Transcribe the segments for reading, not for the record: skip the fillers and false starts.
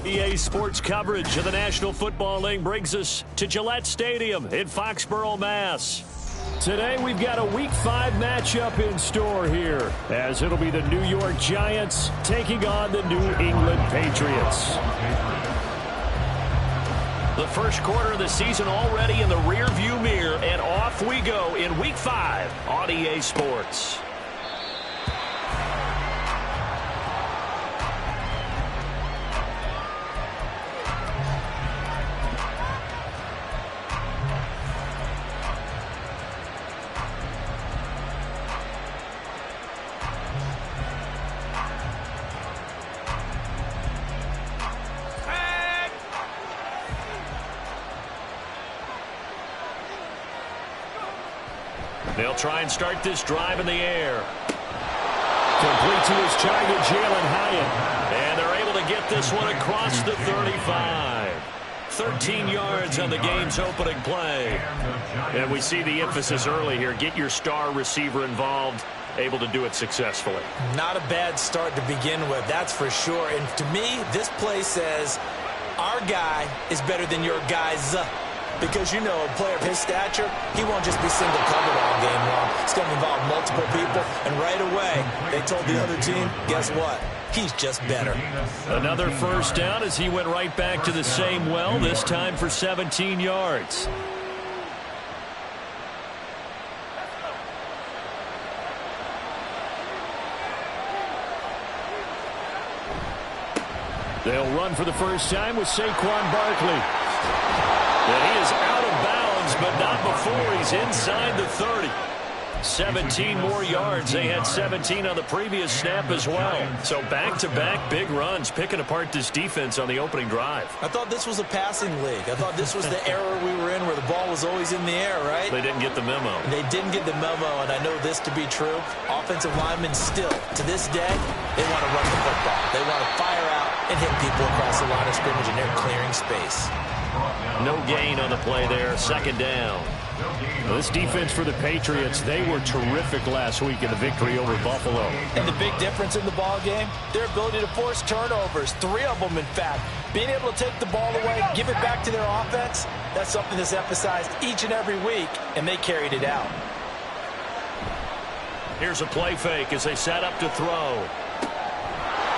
EA Sports coverage of the National Football League brings us to Gillette Stadium in Foxborough, Mass. Today we've got a Week 5 matchup in store here, as it'll be the New York Giants taking on the New England Patriots. The first quarter of the season already in the rearview mirror, and off we go in Week 5 on EA Sports. They'll try and start this drive in the air. Complete to his target, Jalen Hyatt. And they're able to get this one across the 35. 13 yards on the game's opening play. And we see the emphasis early here. Get your star receiver involved. Able to do it successfully. Not a bad start to begin with, that's for sure. And to me, this play says, our guy is better than your guys. Because, you know, a player of his stature, he won't just be single covered all game long. It's going to involve multiple people. And right away, they told the other team, guess what? He's just better. Another first down as he went right back to the same well, this time for 17 yards. They'll run for the first time with Saquon Barkley. And he is out of bounds, but not before he's inside the 30. 17 more yards. They had 17 on the previous snap as well. So back-to-back big runs, picking apart this defense on the opening drive. I thought this was a passing league. I thought this was the era we were in where the ball was always in the air, right? They didn't get the memo. They didn't get the memo, and I know this to be true. Offensive linemen still, to this day, they want to run the football. They want to fire out and hit people across the line of scrimmage, and they're clearing space. No gain on the play there, second down. Well, this defense for the Patriots, they were terrific last week in the victory over Buffalo. And the big difference in the ball game, their ability to force turnovers, 3 of them in fact. Being able to take the ball away, give it back to their offense, that's something that's emphasized each and every week, and they carried it out. Here's a play fake as they set up to throw.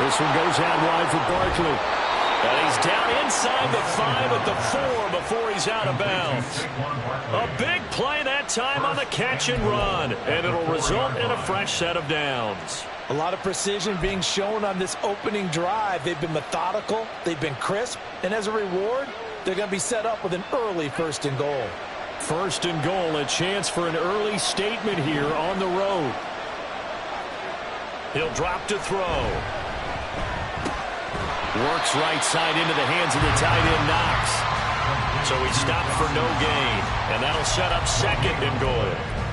This one goes out wide for Barkley. And he's down inside the 5 at the 4 before he's out of bounds. A big play that time on the catch and run. And it'll result in a fresh set of downs. A lot of precision being shown on this opening drive. They've been methodical. They've been crisp. And as a reward, they're going to be set up with an early 1st and goal. 1st and goal, a chance for an early statement here on the road. He'll drop to throw. Works right side into the hands of the tight end, Knox. So he stopped for no gain, and that'll set up 2nd and goal.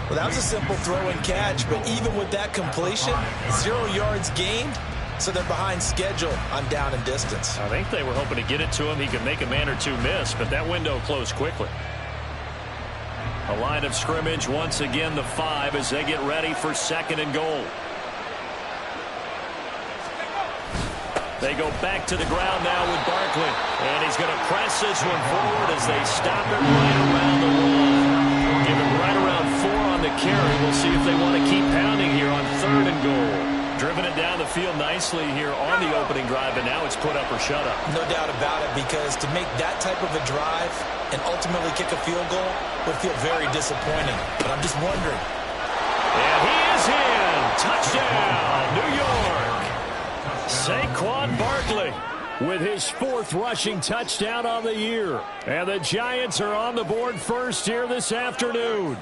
Well, that was a simple throw and catch, but even with that completion, 0 yards gained, so they're behind schedule on down and distance. I think they were hoping to get it to him. He could make a man or two miss, but that window closed quickly. A line of scrimmage, once again the 5 as they get ready for 2nd and goal. They go back to the ground now with Barkley. And he's going to press this one forward as they stop it right around the line. Give him right around 4 on the carry. We'll see if they want to keep pounding here on 3rd and goal. Driven it down the field nicely here on the opening drive, and now it's put up or shut up. No doubt about it, because to make that type of a drive and ultimately kick a field goal would feel very disappointing. But I'm just wondering. And he is in. Touchdown, New York. Saquon Barkley. with his 4th rushing touchdown on the year. And the Giants are on the board first here this afternoon.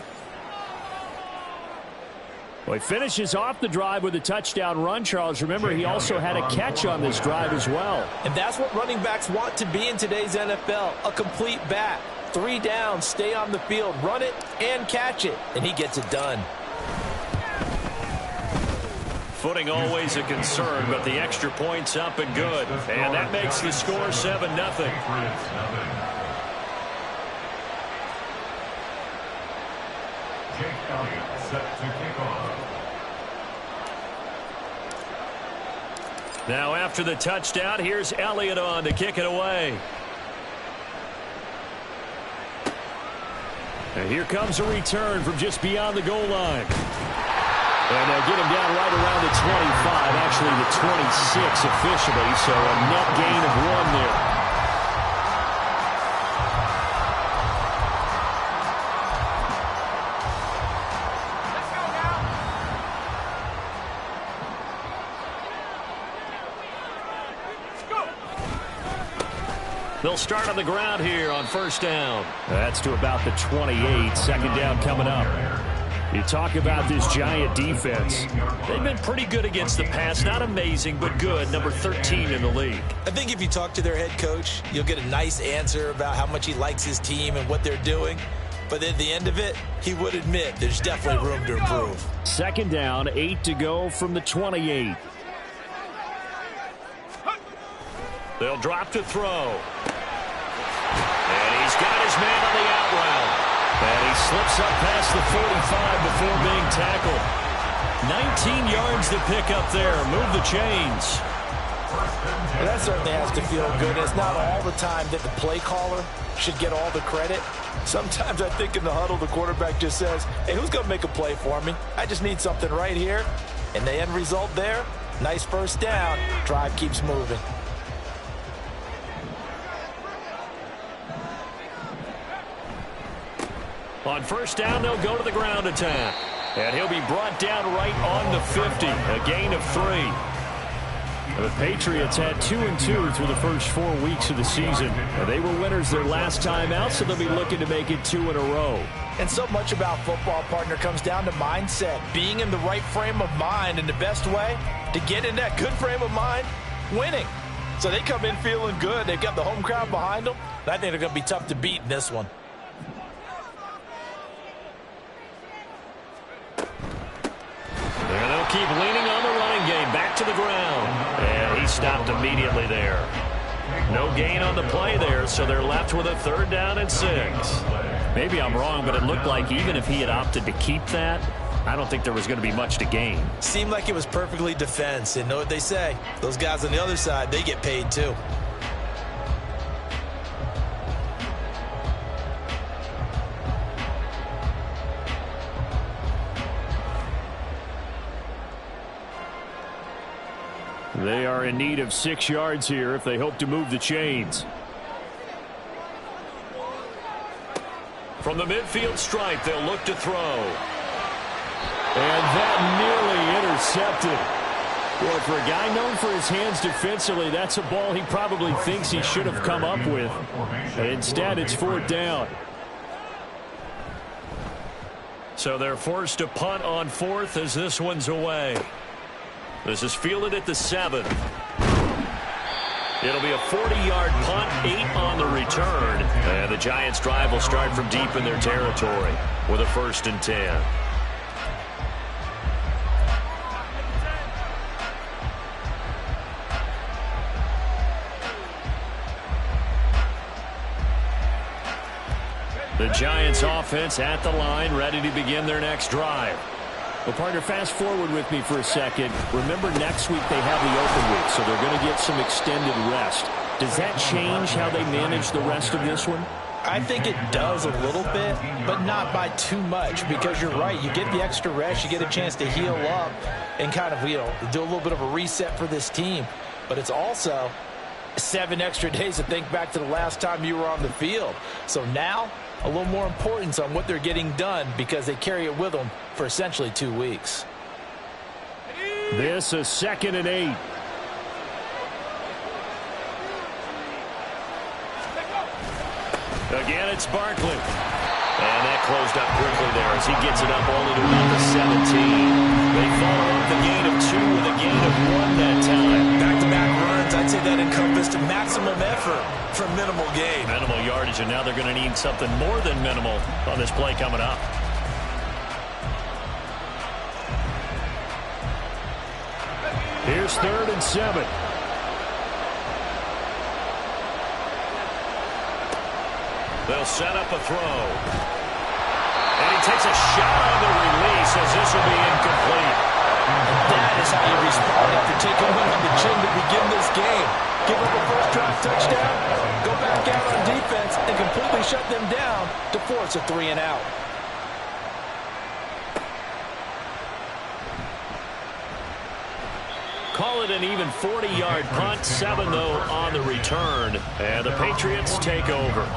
Well, he finishes off the drive with a touchdown run, Charles. Remember, he also had a catch on this drive as well. And that's what running backs want to be in today's NFL, a complete back. 3 downs, stay on the field, run it, and catch it. And he gets it done. Footing always a concern, but the extra point's up and good. And that makes the score 7-0. Now after the touchdown, here's Elliott on to kick it away. And here comes a return from just beyond the goal line. And they'll get him down right around the 25, actually the 26 officially, so a net gain of 1 there. They'll start on the ground here on first down. That's to about the 28. Second down coming up. You talk about this Giant defense. They've been pretty good against the pass. Not amazing, but good. Number 13 in the league. I think if you talk to their head coach, you'll get a nice answer about how much he likes his team and what they're doing. But at the end of it, he would admit there's definitely room to improve. Second down, 8 to go from the 28. They'll drop to throw. And he's got his man on the out route. And he slips up past the 45 before being tackled. 19 yards to pick up there. Move the chains. Well, that certainly has to feel good. It's not all the time that the play caller should get all the credit. Sometimes I think in the huddle, the quarterback just says, hey, who's going to make a play for me? I just need something right here. And the end result there, nice first down. Drive keeps moving. On first down, they'll go to the ground attack. And he'll be brought down right on the 50. A gain of 3. The Patriots had 2-2 through the first 4 weeks of the season. They were winners their last time out, so they'll be looking to make it 2 in a row. And so much about football, partner, comes down to mindset. Being in the right frame of mind, and the best way to get in that good frame of mind, winning. So they come in feeling good. They've got the home crowd behind them. And I think they're going to be tough to beat in this one. And they'll keep leaning on the running game. Back to the ground. And he stopped immediately there. No gain on the play there, so they're left with a 3rd down and 6. Maybe I'm wrong, but it looked like even if he had opted to keep that, I don't think there was going to be much to gain. Seemed like it was perfectly defense. And know what they say? Those guys on the other side, they get paid too. They are in need of 6 yards here if they hope to move the chains. From the midfield stripe, they'll look to throw. And that nearly intercepted. Boy, for a guy known for his hands defensively, that's a ball he probably thinks he should have come up with. And instead, it's 4th down. So they're forced to punt on 4th as this one's away. This is fielded at the 7. It'll be a 40-yard punt, 8 on the return. And the Giants' drive will start from deep in their territory with a 1st and 10. The Giants' offense at the line, ready to begin their next drive. Well, partner, fast forward with me for a second. Remember, next week they have the open week, so they're going to get some extended rest. Does that change how they manage the rest of this one? I think it does a little bit, but not by too much, because you're right. You get the extra rest, you get a chance to heal up and kind of, do a little bit of a reset for this team. But it's also 7 extra days to think back to the last time you were on the field. So now, a little more importance on what they're getting done because they carry it with them for essentially 2 weeks. This is 2nd and 8. Again, it's Barkley. And that closed up quickly there as he gets it up only to about the 17. They follow up the gain of 2 with a gain of 1 that time. Back-to-back runs, I'd say that encompassed maximum effort for minimal gain. Minimal yardage, and now they're going to need something more than minimal on this play coming up. Here's 3rd and 7. They'll set up a throw. And he takes a shot on the release as this will be incomplete. That is how you respond after taking one on the chin to begin this game. Give up a first-drive touchdown, go back out on defense, and completely shut them down to force a 3-and-out. Call it an even 40-yard punt, 7 though on the return. And the Patriots take over.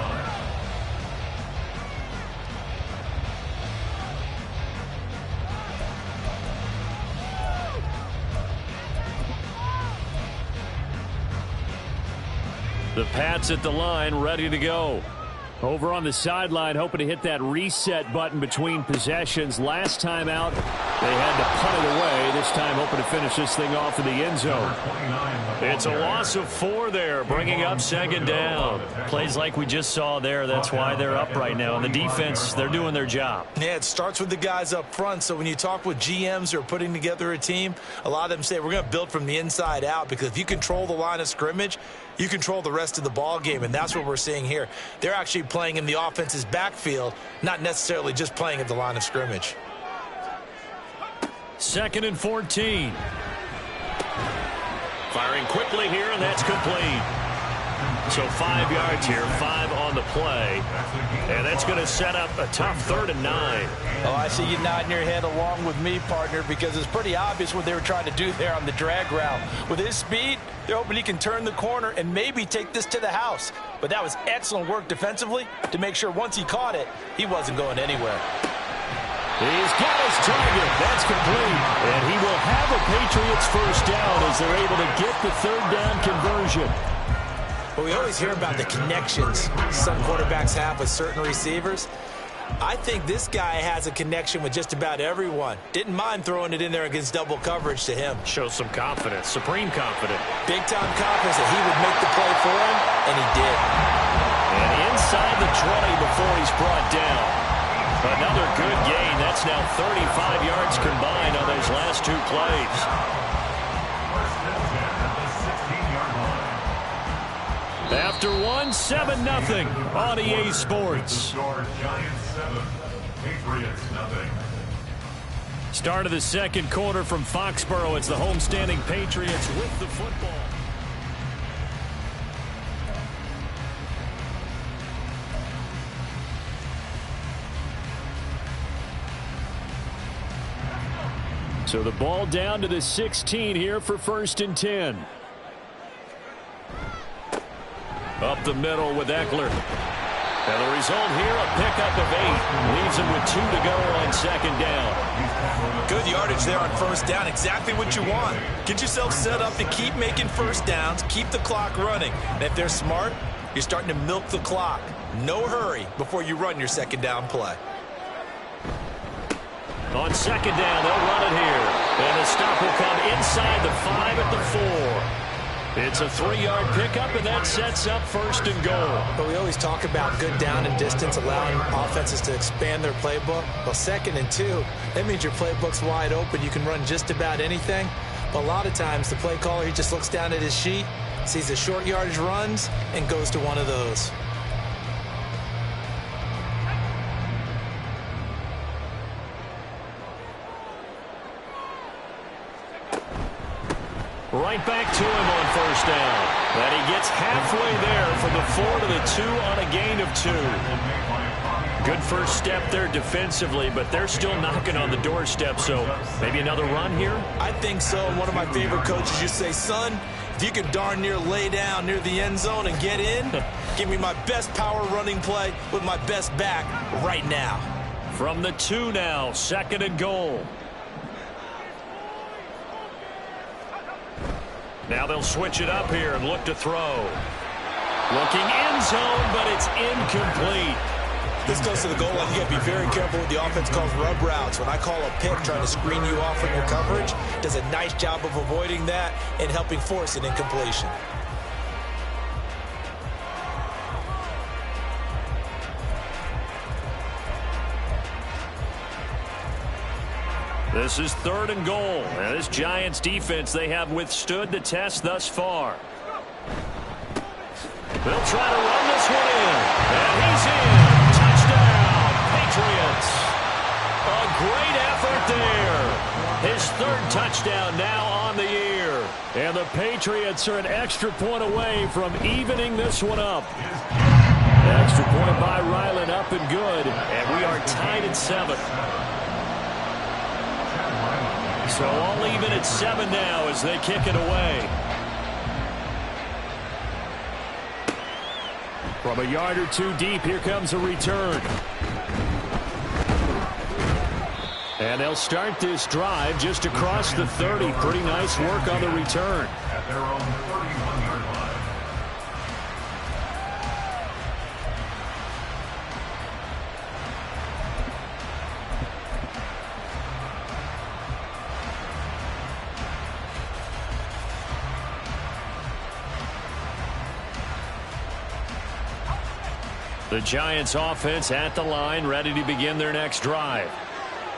The Pats at the line, ready to go. Over on the sideline, hoping to hit that reset button between possessions. Last time out, they had to punt it away. This time, hoping to finish this thing off in the end zone. It's a loss of 4 there, bringing up 2nd down. Plays like we just saw there. That's why they're up right now. And the defense, they're doing their job. Yeah, it starts with the guys up front. So when you talk with GMs who are putting together a team, a lot of them say we're going to build from the inside out, because if you control the line of scrimmage, you control the rest of the ball game, and that's what we're seeing here. They're actually playing in the offense's backfield, not necessarily just playing at the line of scrimmage. 2nd and 14. Firing quickly here, and that's complete. So 5 yards here, 5 on the play. And that's going to set up a tough 3rd and 9. Oh, I see you nodding your head along with me, partner, because it's pretty obvious what they were trying to do there on the drag route. With his speed, they're hoping he can turn the corner and maybe take this to the house. But that was excellent work defensively to make sure once he caught it, he wasn't going anywhere. He's got his target. That's complete. And he will have a Patriots first down as they're able to get the 3rd down conversion. Well, we always hear about the connections some quarterbacks have with certain receivers. I think this guy has a connection with just about everyone. Didn't mind throwing it in there against double coverage to him. Shows some confidence, supreme confidence. Big-time confidence that he would make the play for him, and he did. And inside the 20 before he's brought down. Another good gain. That's now 35 yards combined on those last 2 plays. After 1, 7-0 on EA Sports. Start of the 2nd quarter from Foxborough. It's the homestanding Patriots with the football. So the ball down to the 16 here for 1st and 10. Up the middle with Eckler. And the result here, a pickup of 8. Leaves him with 2 to go on 2nd down. Good yardage there on 1st down. Exactly what you want. Get yourself set up to keep making 1st downs, keep the clock running. And if they're smart, you're starting to milk the clock. No hurry before you run your 2nd down play. On 2nd down, they'll run it here. And the stop will come inside the 5 at the 4. It's a 3-yard pickup, and that sets up 1st and goal. But we always talk about good down and distance, allowing offenses to expand their playbook. Well, 2nd and 2, that means your playbook's wide open. You can run just about anything. But a lot of times, the play caller, he just looks down at his sheet, sees the short yardage runs, and goes to one of those. Right back to him on 1st down. And he gets halfway there from the 4 to the 2 on a gain of 2. Good first step there defensively, but they're still knocking on the doorstep, so maybe another run here? I think so. One of my favorite coaches used to say, son, if you could darn near lay down near the end zone and get in, give me my best power running play with my best back right now. From the 2 now, 2nd and goal. Now they'll switch it up here and look to throw. Looking end zone, but it's incomplete. This goes to the goal line. You got to be very careful with the offense calls rub routes. When I call a pick trying to screen you off from your coverage, does a nice job of avoiding that and helping force an incompletion. This is 3rd and goal. And this Giants defense, they have withstood the test thus far. They'll try to run this one in. And he's in. Touchdown, Patriots. A great effort there. His 3rd touchdown now on the year. And the Patriots are an extra point away from evening this one up. Extra point by Ryland, up and good. And we are tied at 7. So all even at 7 now as they kick it away. From a yard or two deep, here comes a return. And they'll start this drive just across the 30. Pretty nice work on the return. At their own 31-yard line. The Giants offense at the line, ready to begin their next drive.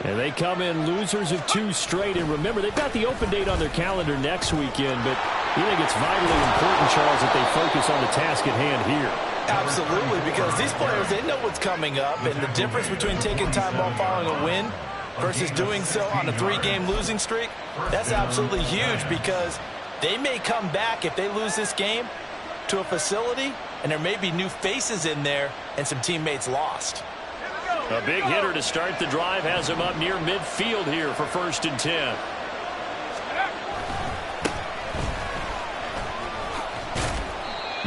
And they come in losers of 2 straight. And remember, they've got the open date on their calendar next weekend. But you think it's vitally important, Charles, that they focus on the task at hand here? Absolutely, because these players, they know what's coming up. And the difference between taking time off following a win versus doing so on a 3-game losing streak, that's absolutely huge, because they may come back if they lose this game to a facility, and there may be new faces in there and some teammates lost. A big hitter to start the drive has him up near midfield here for 1st and 10.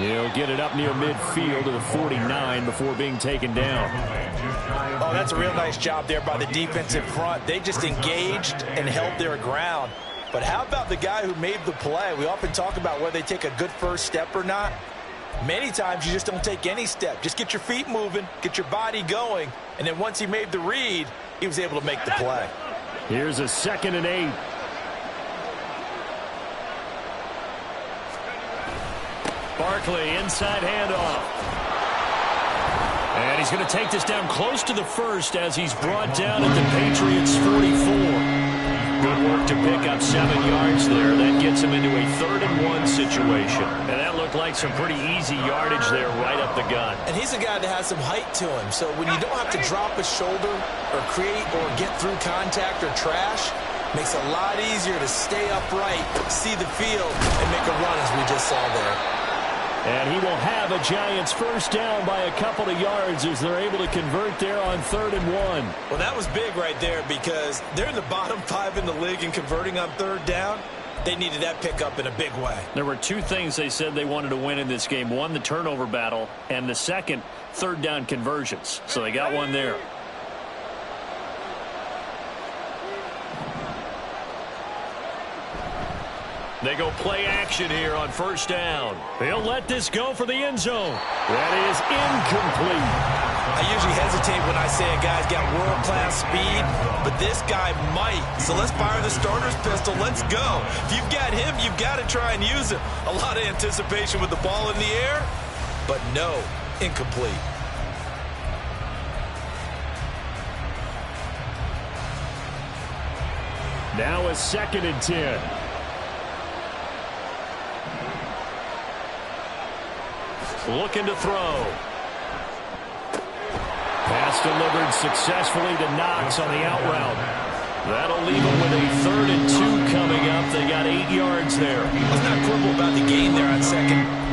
He'll get it up near midfield to the 49 before being taken down. Oh, that's a real nice job there by the defensive front. They just engaged and held their ground. But how about the guy who made the play? We often talk about whether they take a good first step or not. Many times you just don't take any step. Just get your feet moving, get your body going, and then once he made the read, he was able to make the play. Here's a 2nd and 8. Barkley, inside handoff. And he's going to take this down close to the 1st as he's brought down at the Patriots' 44. Good work to pick up 7 yards there. That gets him into a 3rd and 1 situation. And that looked like some pretty easy yardage there right up the gut. And he's a guy that has some height to him. So when you don't have to drop a shoulder or create or get through contact or trash, makes it a lot easier to stay upright, see the field, and make a run as we just saw there. And he will have a Giants 1st down by a couple of yards as they're able to convert there on 3rd and 1. Well, that was big right there, because they're in the bottom 5 in the league in converting on 3rd down. They needed that pickup in a big way. There were 2 things they said they wanted to win in this game. 1, the turnover battle, and the 2nd, 3rd down conversions. So they got one there. They go play action here on 1st down. They'll let this go for the end zone. That is incomplete. I usually hesitate when I say a guy's got world-class speed, but this guy might. So let's fire the starter's pistol. Let's go. If you've got him, you've got to try and use him. A lot of anticipation with the ball in the air, but no, incomplete. Now a 2nd and 10. Looking to throw. Pass delivered successfully to Knox on the out route. That'll leave them with a 3rd and 2 coming up. They got 8 yards there. Let's not quibble about the gain there on 2nd.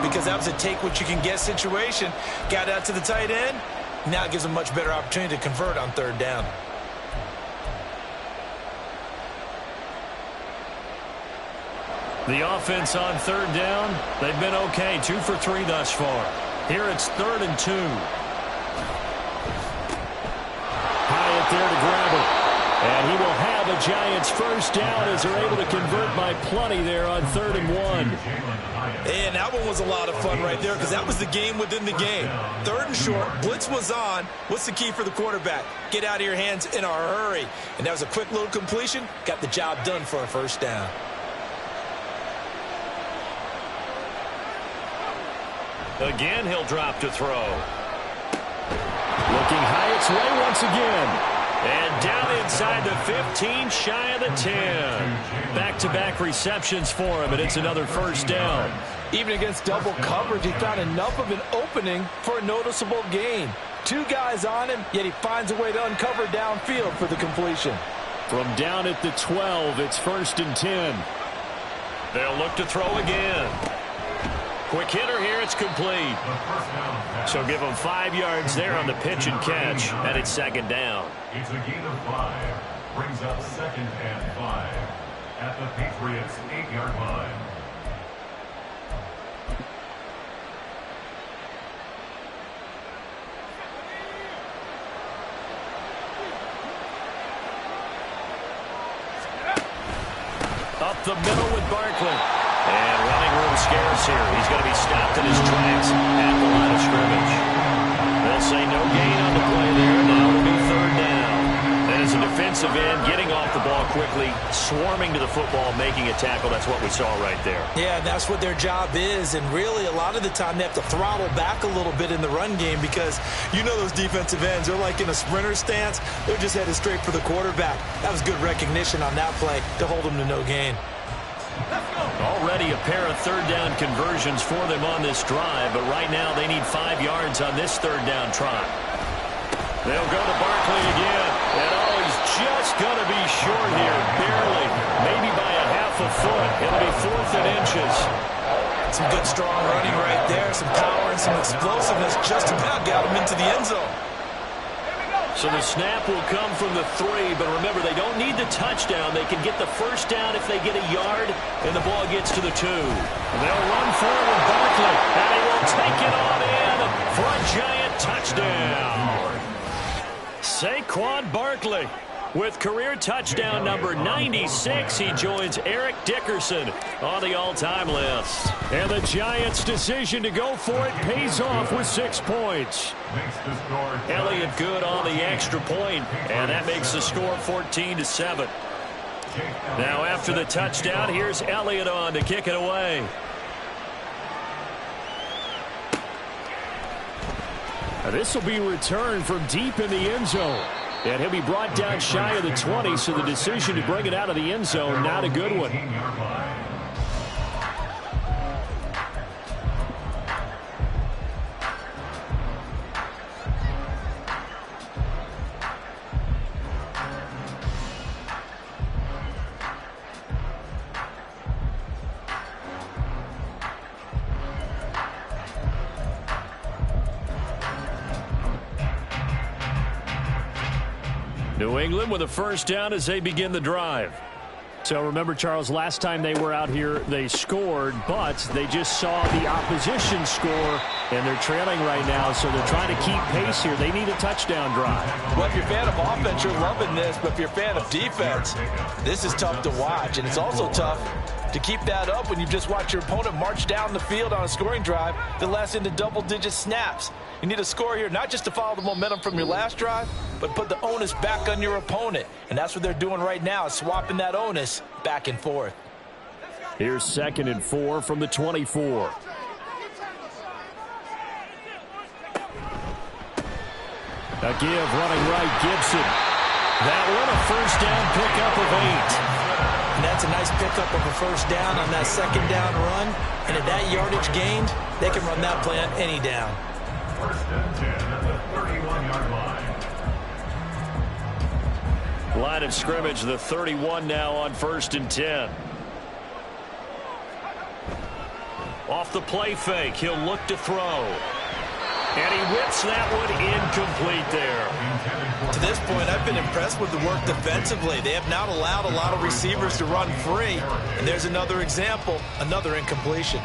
Because that was a take what you can get situation. Got out to the tight end. Now it gives them much better opportunity to convert on 3rd down. The offense on third down, they've been okay. 2 for 3 thus far. Here it's 3rd and 2. Hyatt there to grab it. And he will have a Giants first down as they're able to convert by plenty there on 3rd and 1. And that one was a lot of fun right there because that was the game within the game. 3rd and short, blitz was on. What's the key for the quarterback? Get out of your hands in a hurry. And that was a quick little completion. Got the job done for a first down. Again, he'll drop to throw. Looking Hyatt's way once again. And down inside the 15, shy of the 10. Back-to-back receptions for him, and it's another first down. Even against double coverage, he found enough of an opening for a noticeable gain. 2 guys on him, yet he finds a way to uncover downfield for the completion. From down at the 12, it's 1st and 10. They'll look to throw again. Quick hitter here, it's complete. So give him 5 yards there on the pitch and catch, and it's 2nd down. It's a gain of 5. Brings up 2nd and 5 at the Patriots' 8-yard line. Up the middle with Barkley. And running room scarce here. He's going to be stopped in his tracks at the line of scrimmage. They'll say no gain on the play there. Now it'll be 3rd down. And as a defensive end, getting off the ball quickly, swarming to the football, making a tackle. That's what we saw right there. Yeah, that's what their job is. And really, a lot of the time, they have to throttle back a little bit in the run game because you know those defensive ends, they're like in a sprinter stance. They're just headed straight for the quarterback. That was good recognition on that play to hold them to no gain. Already a pair of 3rd down conversions for them on this drive, but right now they need 5 yards on this 3rd down try. They'll go to Barkley again, and he's just going to be short here, barely, maybe by a half a foot. It'll be 4th and inches. Some good strong running right there, some power and some explosiveness just about got him into the end zone. So the snap will come from the 3, but remember, they don't need the touchdown. They can get the first down if they get a yard, and the ball gets to the 2. They'll run forward Barkley, and he will take it on in for a Giant touchdown. Saquon Barkley with career touchdown number 96. He joins Eric Dickerson on the all-time list. And the Giants' decision to go for it pays off with 6 points. Elliott good on the extra point, and that makes the score 14-7. Now after the touchdown, here's Elliott on to kick it away. This will be returned from deep in the end zone. And he'll be brought down shy of the 20, so the decision to bring it out of the end zone, not a good one. New England with a first down as they begin the drive. So remember, Charles, last time they were out here, they scored, but they just saw the opposition score, and they're trailing right now, so they're trying to keep pace here. They need a touchdown drive. Well, if you're a fan of offense, you're loving this, but if you're a fan of defense, this is tough to watch, and it's also tough to keep that up when you just watch your opponent march down the field on a scoring drive that lasts into double-digit snaps. You need a score here, not just to follow the momentum from your last drive, but put the onus back on your opponent. And that's what they're doing right now, is swapping that onus back and forth. Here's 2nd and 4 from the 24. A give running right, Gibson. That one a first down pickup of 8. And that's a nice pickup of a first down on that 2nd down run. And at that yardage gained, they can run that play on any down. 1st and 10 at the 31-yard line. Line of scrimmage, the 31 now on 1st and 10. Off the play fake, he'll look to throw. And he whips that one incomplete there. To this point, I've been impressed with the work defensively. They have not allowed a lot of receivers to run free. And there's another example, another incompletion.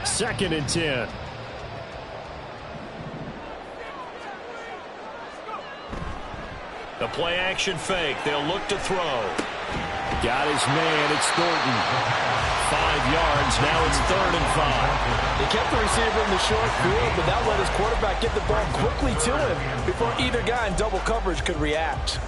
Second and 10. The play action fake. They'll look to throw. Got his man. It's Thornton. 5 yards. Now it's 3rd and 5. They kept the receiver in the short field, but that let his quarterback get the ball quickly to him before either guy in double coverage could react.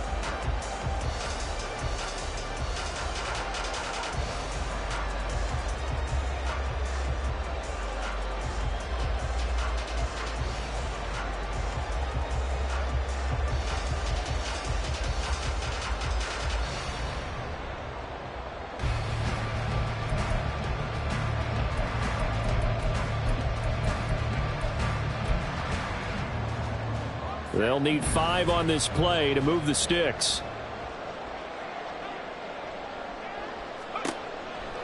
They'll need 5 on this play to move the sticks.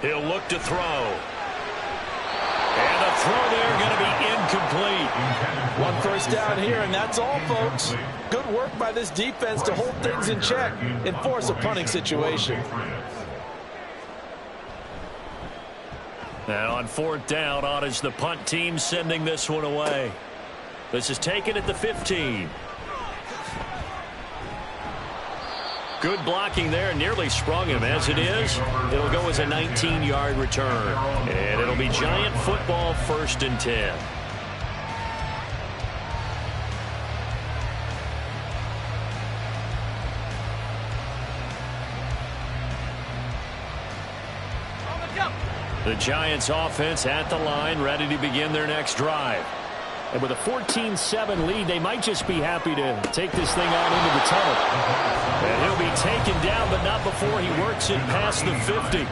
He'll look to throw. And the throw there going to be incomplete. 1 first down here, and that's all, folks. Good work by this defense to hold things in check and force a punting situation. And on 4th down, on is the punt team sending this one away. This is taken at the 15. Good blocking there, nearly sprung him. As it is, it'll go as a 19-yard return. And it'll be Giant football, 1st and 10. The Giants offense at the line, ready to begin their next drive. And with a 14-7 lead, they might just be happy to take this thing on into the tunnel. And he'll be taken down, but not before he works it past the 50.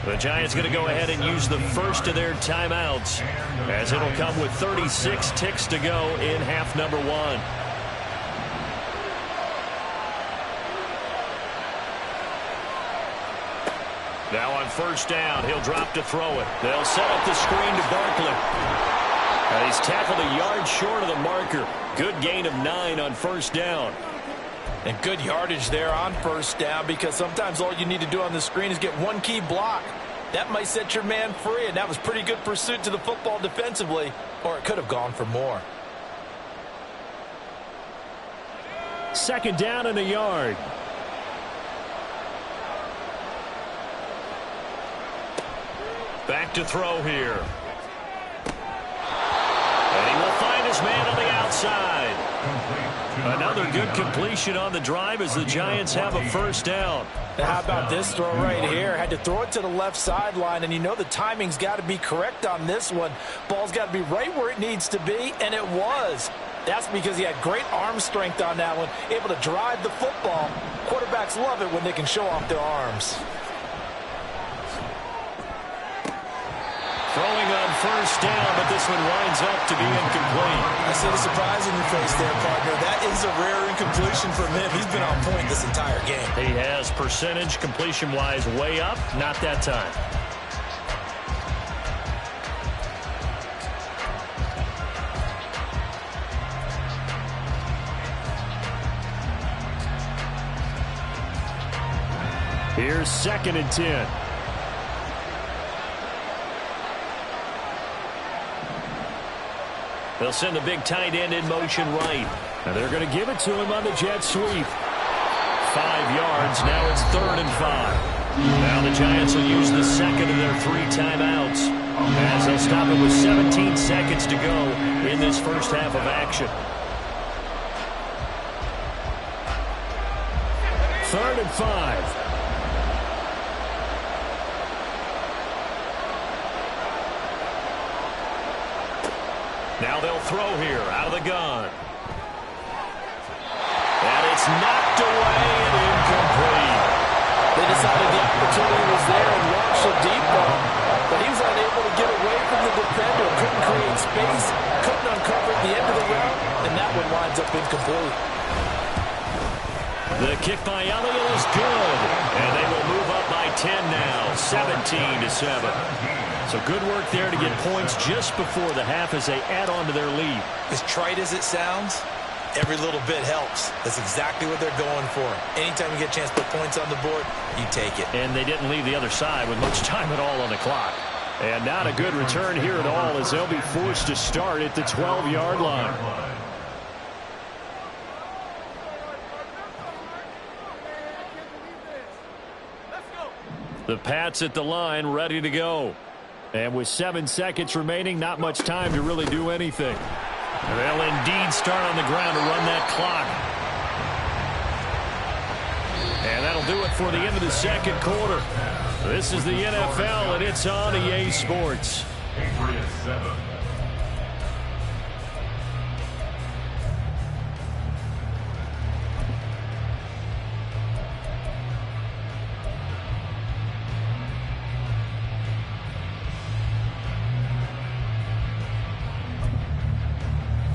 The Giants going to go ahead and use the first of their timeouts, as it'll come with 36 ticks to go in half number 1. Now on 1st down, he'll drop to throw it. They'll set up the screen to Barkley. He's tackled a yard short of the marker. Good gain of 9 on 1st down. And good yardage there on 1st down, because sometimes all you need to do on the screen is get 1 key block. That might set your man free, and that was pretty good pursuit to the football defensively, or it could have gone for more. 2nd down and a yard. Back to throw here. And he will find his man on the outside. Another good completion on the drive as the Giants have a 1st down. Now how about this throw right here? Had to throw it to the left sideline, and you know the timing's got to be correct on this one. Ball's got to be right where it needs to be, and it was. That's because he had great arm strength on that one, able to drive the football. Quarterbacks love it when they can show off their arms. Throwing on 1st down, but this one winds up to be incomplete. I see the surprise in your face there, partner. That is a rare incompletion from him. He's been on point this entire game. He has percentage completion-wise way up. Not that time. Here's 2nd and 10. They'll send the big tight end in motion right. And they're going to give it to him on the jet sweep. 5 yards. Now it's 3rd and 5. Now the Giants will use the 2nd of their 3 timeouts, as they'll stop it with 17 seconds to go in this first half of action. 3rd and 5. Now they'll throw here out of the gun. And it's knocked away and incomplete. They decided the opportunity was there and launched a deep ball, but he was unable to get away from the defender. Couldn't create space, couldn't uncover at the end of the route, and that one winds up incomplete. The kick by Elliott is good. And they will move up by 10 now, 17-7. So good work there to get points just before the half as they add on to their lead. As trite as it sounds, every little bit helps. That's exactly what they're going for. Anytime you get a chance to put points on the board, you take it. And they didn't leave the other side with much time at all on the clock. And not a good return here at all as they'll be forced to start at the 12-yard line. The Pats at the line ready to go. And with 7 seconds remaining, not much time to really do anything. They'll indeed start on the ground to run that clock. And that'll do it for the end of the second quarter. This is the NFL, and it's on EA Sports. Patriots 7.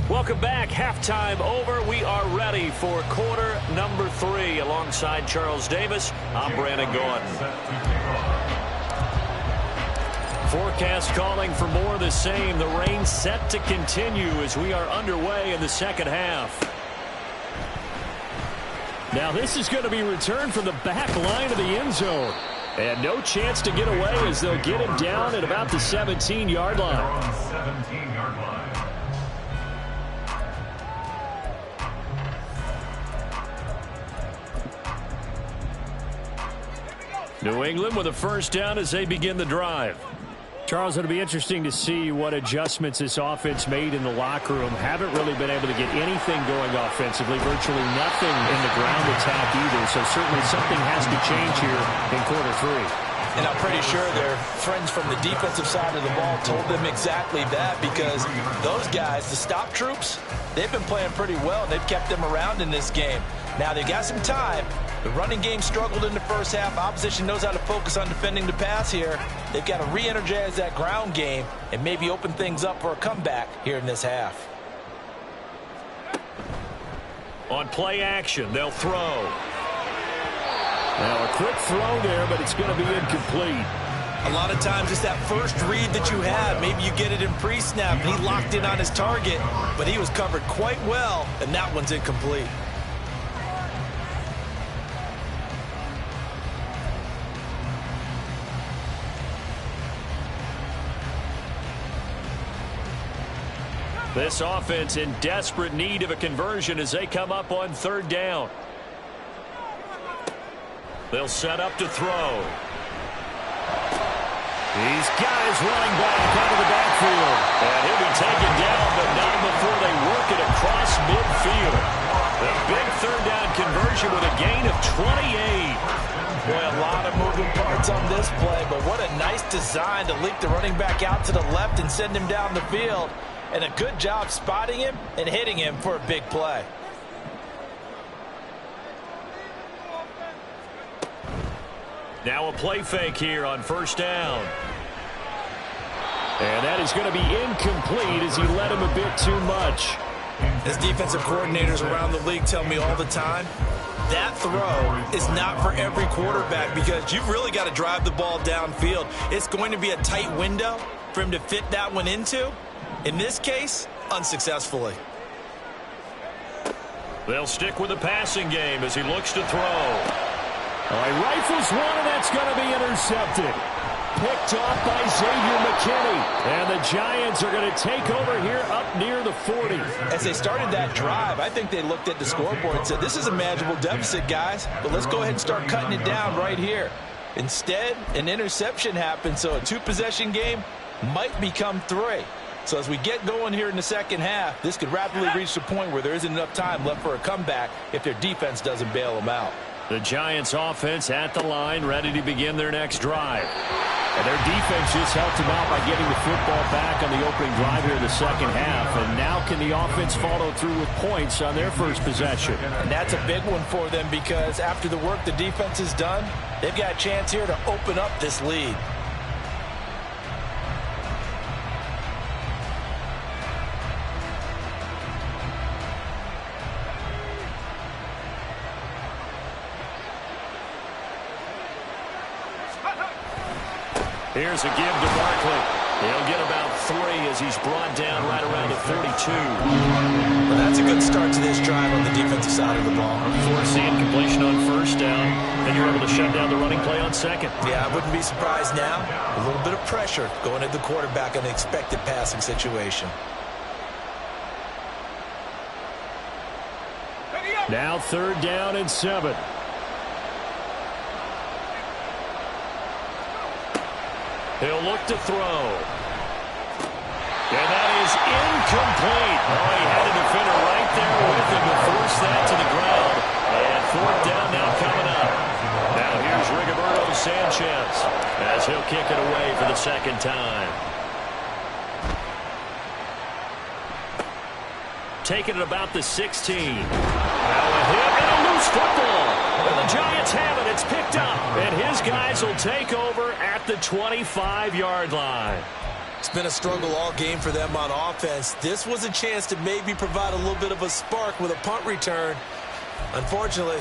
Welcome back. Halftime over. We are ready for quarter number 3. Alongside Charles Davis, I'm Brandon Gordon. Forecast calling for more of the same. The rain set to continue as we are underway in the second half. Now this is going to be returned from the back line of the end zone. And no chance to get away as they'll get him down at about the 17-yard line. On 17-yard line. New England with a first down as they begin the drive. Charles, it'll be interesting to see what adjustments this offense made in the locker room. Haven't really been able to get anything going offensively, virtually nothing in the ground attack either. So certainly something has to change here in quarter 3. And I'm pretty sure their friends from the defensive side of the ball told them exactly that, because those guys, the stop troops, they've been playing pretty well. They've kept them around in this game. Now they've got some time. The running game struggled in the first half. Opposition knows how to focus on defending the pass here. They've got to re-energize that ground game and maybe open things up for a comeback here in this half. On play action, they'll throw. Now a quick throw there, but it's going to be incomplete. A lot of times it's that first read that you have. Maybe you get it in pre-snap. He locked in on his target, but he was covered quite well, and that one's incomplete. This offense in desperate need of a conversion as they come up on third down. They'll set up to throw. He's got his running back out of the backfield. And he'll be taken down, but not before they work it across midfield. The big third down conversion with a gain of 28. Boy, a lot of moving parts on this play, but what a nice design to leak the running back out to the left and send him down the field. And a good job spotting him and hitting him for a big play. Now a play fake here on first down. And that is going to be incomplete as he led him a bit too much. As defensive coordinators around the league tell me all the time, that throw is not for every quarterback because you've really got to drive the ball downfield. It's going to be a tight window for him to fit that one into. In this case, unsuccessfully. They'll stick with the passing game as he looks to throw. He rifles one, and that's going to be intercepted. Picked off by Xavier McKinney. And the Giants are going to take over here up near the 40. As they started that drive, I think they looked at the scoreboard and said, this is a manageable deficit, guys, but let's go ahead and start cutting it down right here. Instead, an interception happened, so a two-possession game might become 3. So as we get going here in the second half, this could rapidly reach the point where there isn't enough time left for a comeback if their defense doesn't bail them out. The Giants offense at the line, ready to begin their next drive. And their defense just helped them out by getting the football back on the opening drive here in the second half. And now can the offense follow through with points on their first possession? And that's a big one for them because after the work the defense has done, they've got a chance here to open up this lead. Here's a give to Barkley. He'll get about 3 as he's brought down right around the 42. Well, that's a good start to this drive on the defensive side of the ball. Forcing incompletion on first down, and you're able to shut down the running play on second. Yeah, I wouldn't be surprised now. A little bit of pressure going at the quarterback in an expected passing situation. Now 3rd down and 7. He'll look to throw. And that is incomplete. Oh, he had a defender right there with him to force that to the ground. And 4th down now coming up. Now here's Rigoberto Sanchez as he'll kick it away for the 2nd time. Taking it about the 16. Now a hit and a loose football. And the Giants have it. It's picked up. And his guys will take over at the 25-yard line. It's been a struggle all game for them on offense. This was a chance to maybe provide a little bit of a spark with a punt return. Unfortunately,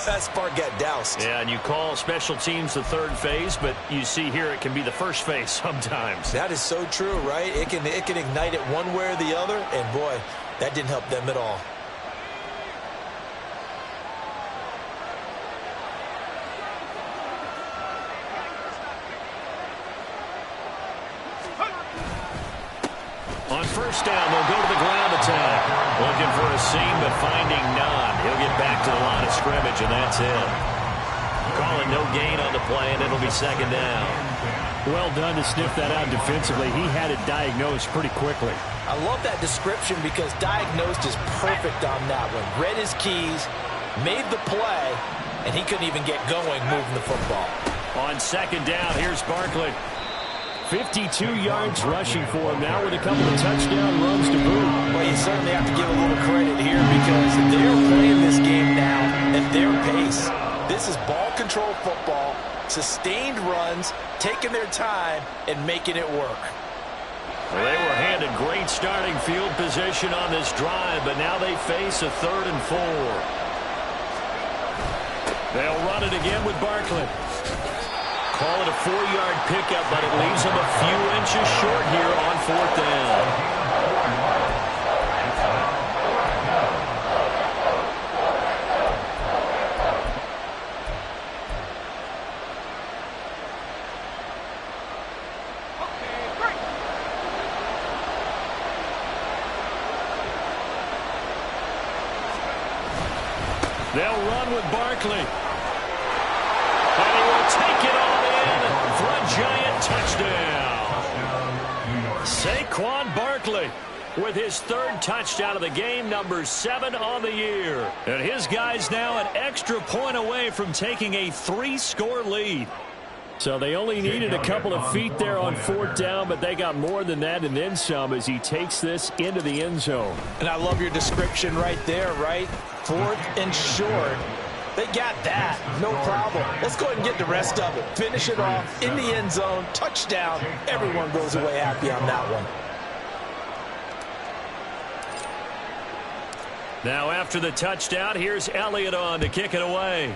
that spark got doused. Yeah, and you call special teams the 3rd phase, but you see here it can be the 1st phase sometimes. That is so true, right? It can ignite it one way or the other, and boy, that didn't help them at all. On 1st down, they'll go to the ground attack. Looking for a seam, but finding none. He'll get back to the line of scrimmage, and that's it. Calling no gain on the play, and it'll be 2nd down. Well done to sniff that out defensively. He had it diagnosed pretty quickly. I love that description because diagnosed is perfect on that one. Read his keys, made the play, and he couldn't even get going moving the football. On 2nd down, here's Barkley. 52 yards rushing for him now with a couple of touchdown runs to boot. Well, you certainly have to give a little credit here because they're playing this game now at their pace. This is ball control football, sustained runs, taking their time, and making it work. Well, they were handed great starting field position on this drive, but now they face a 3rd and 4. They'll run it again with Barkley. Call it a 4-yard pickup, but it leaves him a few inches short here on 4th down. They'll run with Barkley. And he will take it all in for a Giant touchdown. Saquon Barkley with his 3rd touchdown of the game, number 7 on the year. And his guys now an extra point away from taking a 3-score lead. So they only needed a couple of feet there on 4th down, but they got more than that and then some as he takes this into the end zone. And I love your description right there, right? 4th and short. They got that. No problem. Let's go ahead and get the rest of it. Finish it off in the end zone. Touchdown. Everyone goes away happy on that one. Now after the touchdown, here's Elliott on to kick it away.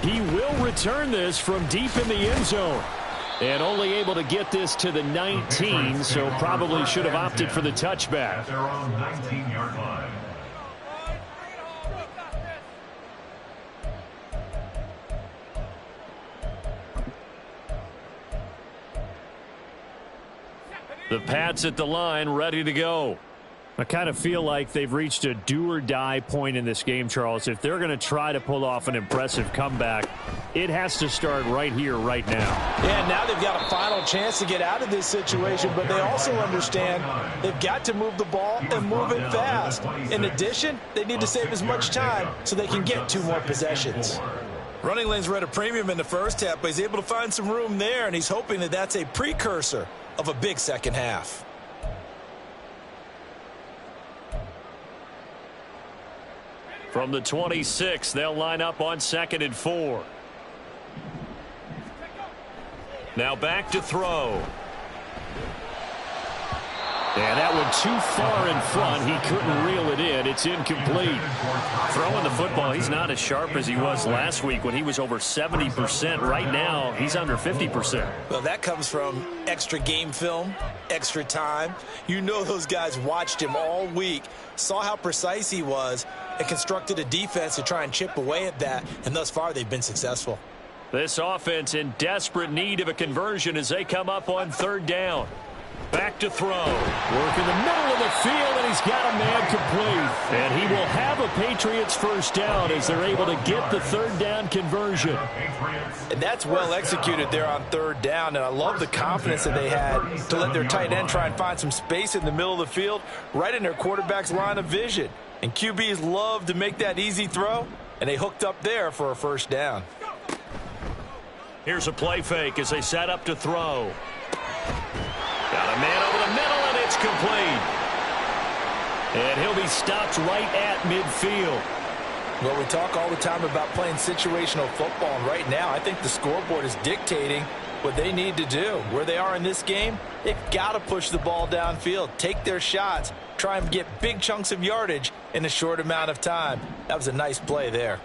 He will return this from deep in the end zone. And only able to get this to the 19, so probably should have opted for the touchback. At their own 19-yard line. The Pats at the line, ready to go. I kind of feel like they've reached a do-or-die point in this game, Charles. If they're going to try to pull off an impressive comeback, it has to start right here, right now. Yeah, now they've got a final chance to get out of this situation, but they also understand they've got to move the ball and move it fast. In addition, they need to save as much time so they can get 2 more possessions. Running lanes were at a premium in the first half, but he's able to find some room there, and he's hoping that that's a precursor of a big second half. From the 26, they'll line up on 2nd and 4. Now back to throw. And that one too far in front. He couldn't reel it in. It's incomplete. Throwing the football, he's not as sharp as he was last week when he was over 70%. Right now, he's under 50%. Well, that comes from extra game film, extra time. You know those guys watched him all week, saw how precise he was, and constructed a defense to try and chip away at that. And thus far, they've been successful. This offense in desperate need of a conversion as they come up on third down. Back to throw. Work in the middle of the field, and he's got a man complete. And he will have a Patriots first down as they're able to get the third down conversion. And that's well executed there on third down, and I love the confidence that they had to let their tight end try and find some space in the middle of the field, right in their quarterback's line of vision. And QBs love to make that easy throw, and they hooked up there for a first down. Here's a play fake as they set up to throw. Got a man over the middle, and it's complete. And he'll be stopped right at midfield. Well, we talk all the time about playing situational football, and right now I think the scoreboard is dictating what they need to do. Where they are in this game, they've got to push the ball downfield, take their shots, try and get big chunks of yardage in a short amount of time. That was a nice play there.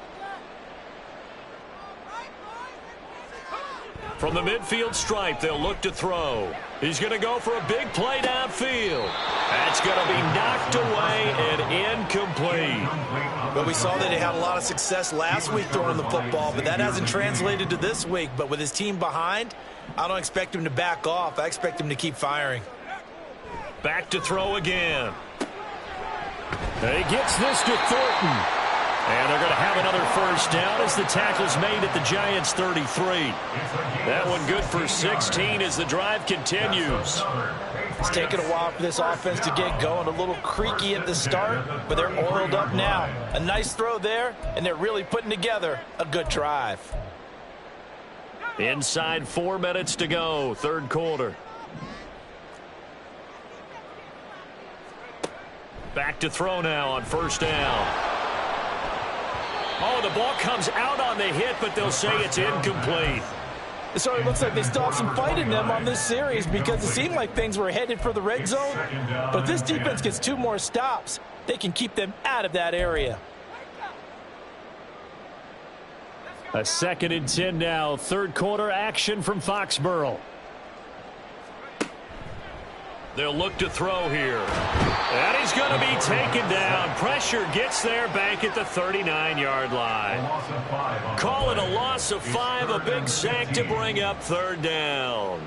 From the midfield stripe, they'll look to throw. He's going to go for a big play downfield. That's going to be knocked away and incomplete. Well, we saw that he had a lot of success last week throwing the football, but that hasn't translated to this week. But with his team behind, I don't expect him to back off. I expect him to keep firing. Back to throw again. He gets this to Thornton. And they're going to have another first down as the tackle's made at the Giants' 33. That one good for 16 as the drive continues. It's taken a while for this offense to get going. A little creaky at the start, but they're oiled up now. A nice throw there, and they're really putting together a good drive. Inside 4 minutes to go, third quarter. Back to throw now on first down. Oh, the ball comes out on the hit, but they'll say it's incomplete. It sort of looks like they still have some fight in them on this series because it seemed like things were headed for the red zone. But if this defense gets 2 more stops, they can keep them out of that area. A 2nd and 10 now. Third quarter action from Foxborough. They'll look to throw here. And he's going to be taken down. Pressure gets there back at the 39-yard line. Call it a loss of 5, a big sack to bring up third down.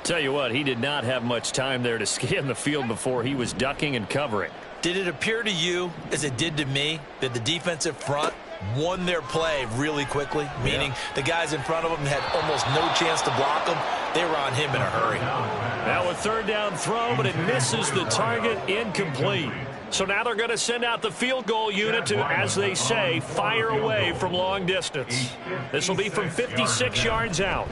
Tell you what, he did not have much time there to scan the field before he was ducking and covering. Did it appear to you, as it did to me, that the defensive front won their play really quickly? Meaning the guys in front of them had almost no chance to block them. They were on him in a hurry. Now a third down throw, but it misses the target, incomplete. So now they're going to send out the field goal unit to, as they say, fire away from long distance. This will be from 56 yards out.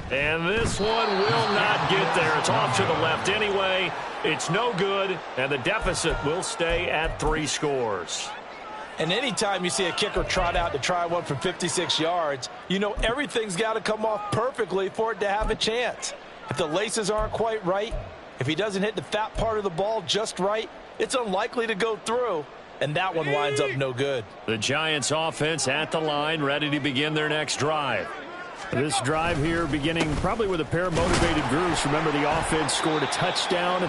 And this one will not get there. It's off to the left anyway. It's no good, and the deficit will stay at 3 scores. And anytime you see a kicker trot out to try one from 56 yards, you know everything's got to come off perfectly for it to have a chance. If the laces aren't quite right, if he doesn't hit the fat part of the ball just right, it's unlikely to go through, and that one winds up no good. The Giants offense at the line, ready to begin their next drive. This drive here beginning probably with a pair of motivated groups. Remember, the offense scored a touchdown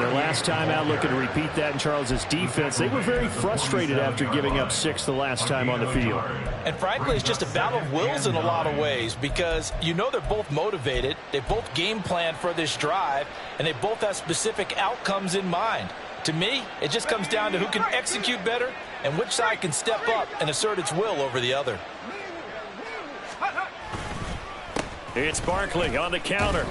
their last time out. Looking to repeat that in Charles's defense. They were very frustrated after giving up 6 the last time on the field. And frankly, it's just a battle of wills in a lot of ways because you know they're both motivated. They both game plan for this drive, and they both have specific outcomes in mind. To me, it just comes down to who can execute better and which side can step up and assert its will over the other. It's Barkley on the counter.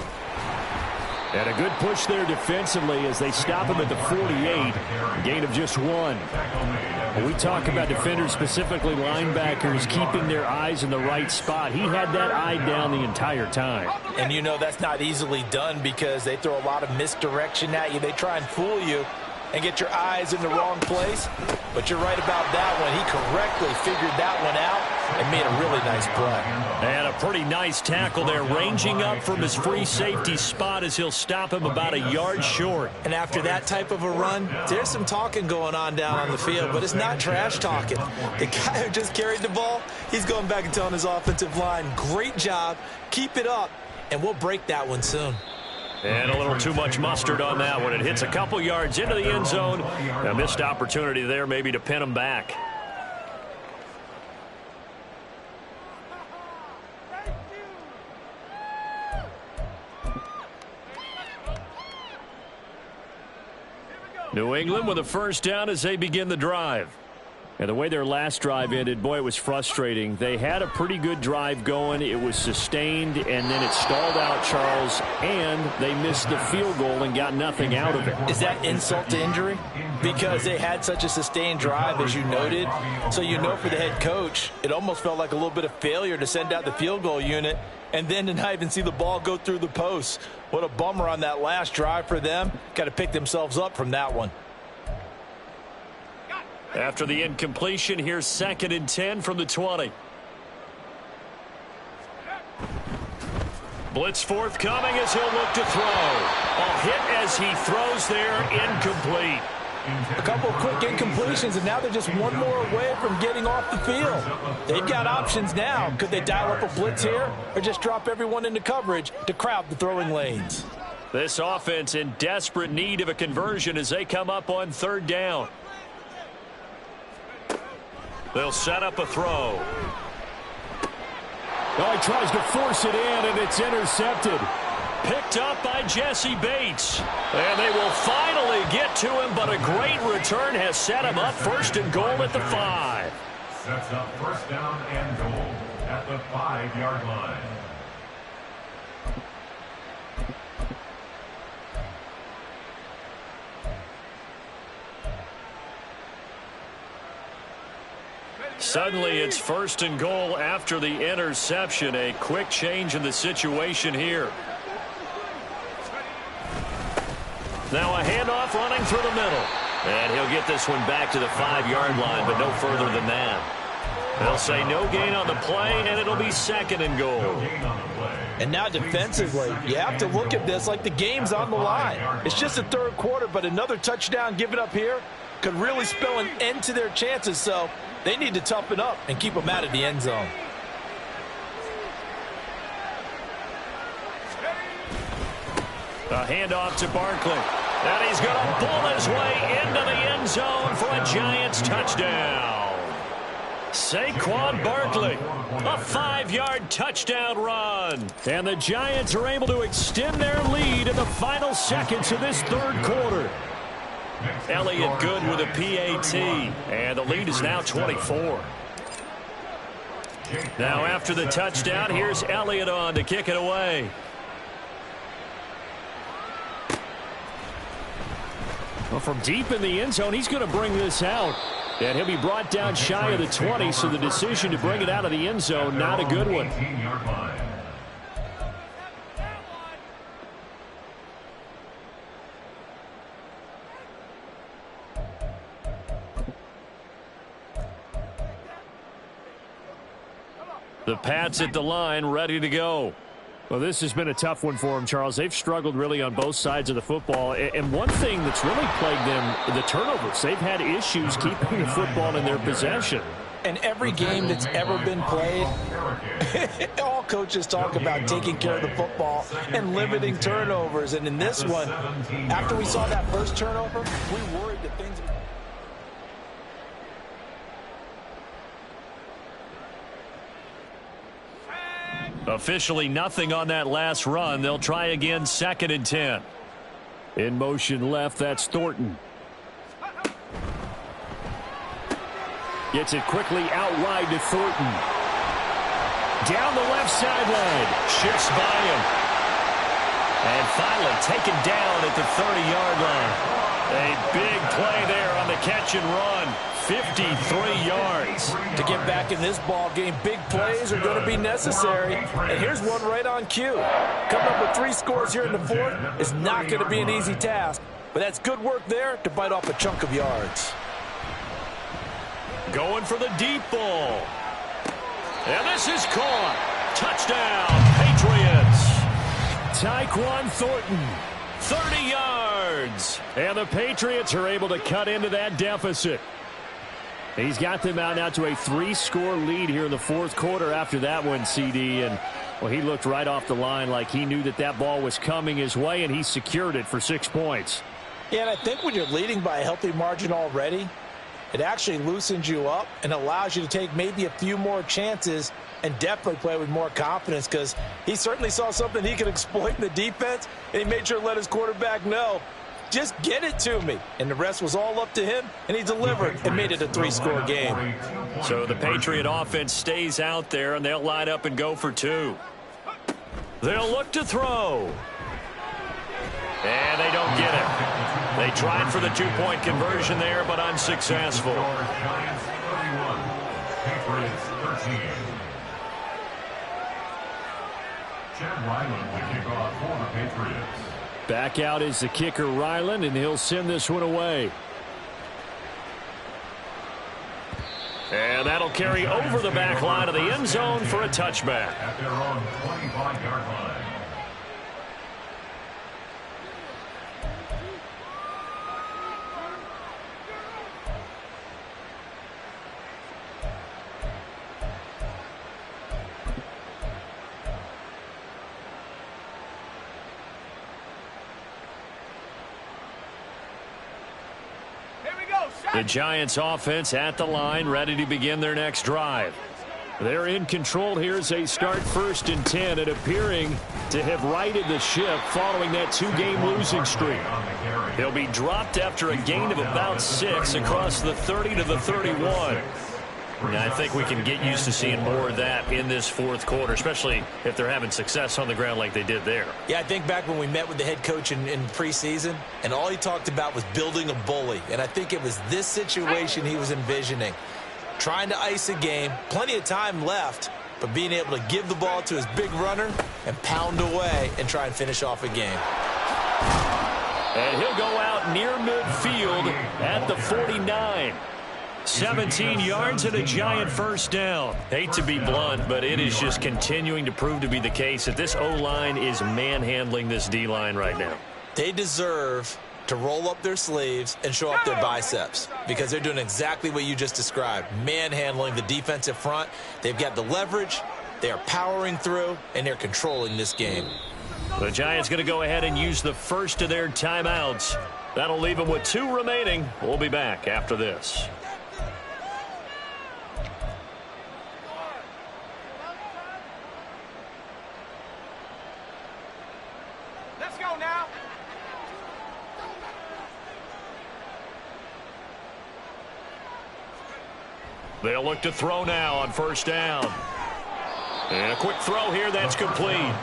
And a good push there defensively as they stop him at the 48. Gain of just 1. When we talk about defenders, specifically linebackers, keeping their eyes in the right spot, he had that eye down the entire time. And you know that's not easily done because they throw a lot of misdirection at you. They try and fool you and get your eyes in the wrong place. But you're right about that one. He correctly figured that one out and made a really nice play. And a pretty nice tackle there, ranging up from his free safety spot as he'll stop him about a yard short. And after that type of a run, there's some talking going on down on the field, but it's not trash talking. The guy who just carried the ball, he's going back and telling his offensive line, great job, keep it up, and we'll break that one soon. And a little too much mustard on that one. It hits a couple yards into the end zone. A missed opportunity there maybe to pin him back. New England with a first down as they begin the drive. And the way their last drive ended, boy, it was frustrating. They had a pretty good drive going. It was sustained, and then it stalled out, Charles, and they missed the field goal and got nothing out of it. Is that insult to injury? Because they had such a sustained drive, as you noted. So you know for the head coach, it almost felt like a little bit of failure to send out the field goal unit and then to not even see the ball go through the posts. What a bummer on that last drive for them. Got to pick themselves up from that one. After the incompletion, here's 2nd and 10 from the 20. Blitz forthcoming as he'll look to throw. A hit as he throws there, incomplete. A couple of quick incompletions, and now they're just one more away from getting off the field. They've got options now. Could they dial up a blitz here or just drop everyone into coverage to crowd the throwing lanes? This offense in desperate need of a conversion as they come up on 3rd down. They'll set up a throw. Oh, he tries to force it in, and it's intercepted. Picked up by Jesse Bates. And they will finally get to him, but a great return has set him up 1st and goal at the 5. Sets up 1st down and goal at the 5-yard line. Suddenly it's 1st and goal after the interception. A quick change in the situation here. Now a handoff running through the middle. And he'll get this one back to the 5-yard line, but no further than that. They'll say no gain on the play, and it'll be 2nd and goal. And now defensively, you have to look at this like the game's on the line. It's just the 3rd quarter, but another touchdown given up here could really spell an end to their chances, so they need to toughen up and keep them out of the end zone. A handoff to Barkley. And he's going to pull his way into the end zone for a Giants touchdown. Saquon Barkley, a 5-yard touchdown run. And the Giants are able to extend their lead in the final seconds of this 3rd quarter. Elliott good with a PAT, and the lead is now 24. Now after the touchdown, here's Elliott on to kick it away. Well, from deep in the end zone, he's going to bring this out. And he'll be brought down shy of the 20, so the decision to bring it out of the end zone, not a good one. The Pats at the line, ready to go. Well, this has been a tough one for them, Charles. They've struggled really on both sides of the football. And one thing that's really plagued them, the turnovers. They've had issues keeping the football in their possession. And every game that's ever been played, all coaches talk about taking care of the football and limiting turnovers. And in this one, after we saw that first turnover, we worried that things... Officially nothing on that last run. They'll try again, 2nd and 10. In motion left, that's Thornton. Gets it quickly out wide to Thornton. Down the left sideline. Shifts by him. And finally taken down at the 30-yard line. A big play there on the catch and run. 53 yards. To get back in this ball game, big plays are going to be necessary. And here's one right on cue. Coming up with 3 scores here in the 4th is not going to be an easy task. But that's good work there to bite off a chunk of yards. Going for the deep ball. And this is caught. Touchdown, Patriots. Tyquan Thornton, 30 yards. And the Patriots are able to cut into that deficit. He's got them out now to a 3-score lead here in the fourth quarter after that one, CD. And, well, he looked right off the line like he knew that that ball was coming his way, and he secured it for 6 points. Yeah, and I think when you're leading by a healthy margin already, it actually loosens you up and allows you to take maybe a few more chances and definitely play with more confidence, because he certainly saw something he could exploit in the defense, and he made sure to let his quarterback know, just get it to me. And the rest was all up to him, and he delivered and made it a 3-score game. So the Patriot offense stays out there, and they'll line up and go for 2. They'll look to throw. And they don't get it. They tried for the 2-point conversion there, but unsuccessful. Giants 31, Patriots 13. Chad Ryland will kick off for the Patriots. Back out is the kicker, Ryland, and he'll send this one away. And that'll carry over the back line of the end zone for a touchback. At their own 25-yard line. The Giants offense at the line, ready to begin their next drive. They're in control here as they start 1st and 10, and appearing to have righted the ship following that 2-game losing streak. They'll be dropped after a gain of about 6 across the 30 to the 31. And I think we can get used to seeing more of that in this fourth quarter, especially if they're having success on the ground like they did there. Yeah, I think back when we met with the head coach in preseason, and all he talked about was building a bully. And I think it was this situation he was envisioning. Trying to ice a game, plenty of time left, but being able to give the ball to his big runner and pound away and try and finish off a game. And he'll go out near midfield at the 49. 17 yards and a Giant first down. Hate to be blunt, but it is just continuing to prove to be the case that this O-line is manhandling this D-line right now. They deserve to roll up their sleeves and show up their biceps, because they're doing exactly what you just described, manhandling the defensive front. They've got the leverage, they are powering through, and they're controlling this game. The Giants going to go ahead and use the first of their timeouts. That'll leave them with 2 remaining. We'll be back after this. They'll look to throw now on 1st down. And a quick throw here, that's complete.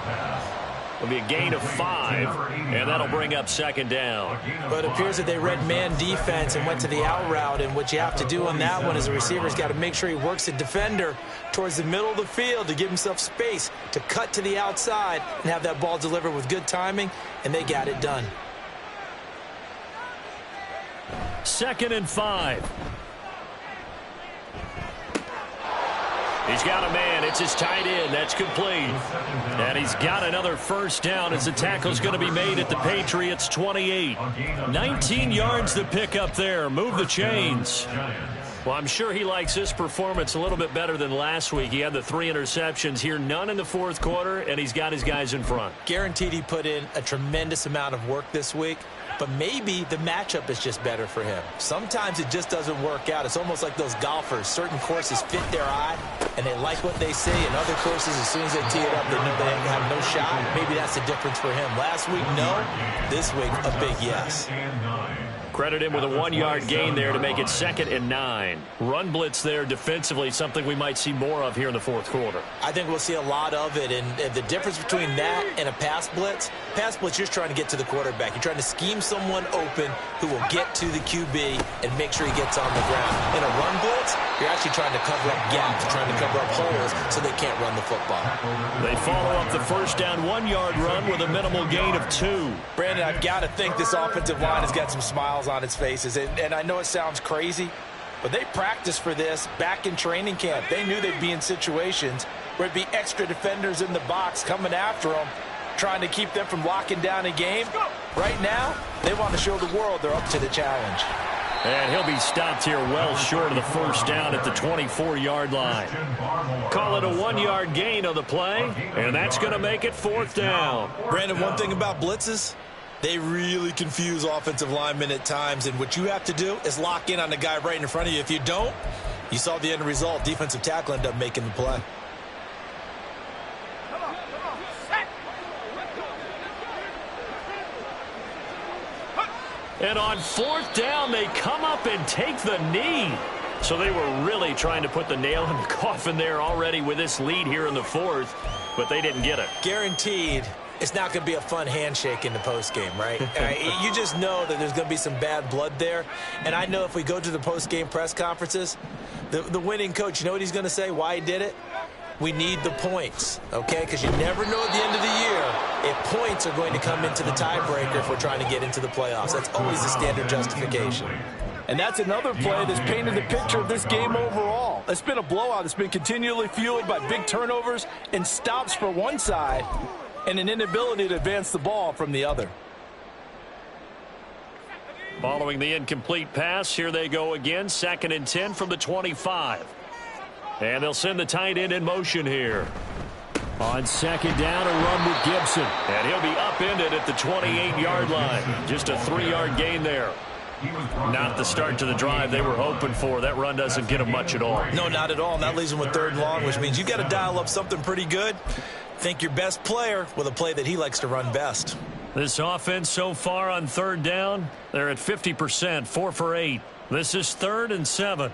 It'll be a gain of 5, and that'll bring up 2nd down. But it appears that they read man defense and went to the out route, and what you have to do on that one is the receiver's got to make sure he works the defender towards the middle of the field to give himself space to cut to the outside and have that ball delivered with good timing, and they got it done. 2nd and 5. He's got a man. It's his tight end. That's complete. And he's got another 1st down as the tackle's going to be made at the Patriots' 28. 19 yards to pick up there. Move the chains. Well, I'm sure he likes this performance a little bit better than last week. He had the 3 interceptions here, none in the fourth quarter, and he's got his guys in front. Guaranteed he put in a tremendous amount of work this week. But maybe the matchup is just better for him. Sometimes it just doesn't work out. It's almost like those golfers. Certain courses fit their eye, and they like what they see. And other courses, as soon as they tee it up, they know they have no shot. Maybe that's the difference for him. Last week, no. This week, a big yes. Credit him with a 1-yard gain there to make it 2nd and 9. Run blitz there defensively, something we might see more of here in the fourth quarter. I think we'll see a lot of it, and the difference between that and a pass blitz, you're trying to get to the quarterback. You're trying to scheme someone open who will get to the QB and make sure he gets on the ground. In a run blitz, you're actually trying to cover up gaps, trying to cover up holes so they can't run the football. They follow up the 1st down 1-yard run with a minimal gain of 2. Brandon, I've got to think this offensive line has got some smiles on its faces, and I know it sounds crazy, But they practiced for this back in training camp. They knew they'd be in situations where it'd be extra defenders in the box coming after them, trying to keep them from locking down a game. Right now, they want to show the world they're up to the challenge. And he'll be stopped here well short of the first down at the 24-yard line. Call it a 1-yard gain on the play, and that's going to make it 4th down. Brandon, one thing about blitzes, they really confuse offensive linemen at times, and what you have to do is lock in on the guy right in front of you. If you don't, you saw the end result. Defensive tackle ended up making the play. And on 4th down, they come up and take the knee. So they were really trying to put the nail in the coffin there already with this lead here in the 4th, but they didn't get it. Guaranteed it's not going to be a fun handshake in the postgame, right? You just know that there's going to be some bad blood there. And I know if we go to the postgame press conferences, the winning coach, you know what he's going to say, why he did it? We need the points, okay? Because you never know at the end of the year if points are going to come into the tiebreaker if we're trying to get into the playoffs. That's always the standard justification. And that's another play that's painted the picture of this game overall. It's been a blowout. It's been continually fueled by big turnovers and stops for one side and an inability to advance the ball from the other. Following the incomplete pass, here they go again. 2nd and 10 from the 25. And they'll send the tight end in motion here. On 2nd down, a run with Gibson. And he'll be upended at the 28-yard line. Just a 3-yard gain there. Not the start to the drive they were hoping for. That run doesn't get them much at all. No, not at all. And that leaves them with 3rd and long, which means you got to dial up something pretty good. Think your best player with a play that he likes to run best. This offense so far on 3rd down, they're at 50%, 4 for 8. This is 3rd and 7.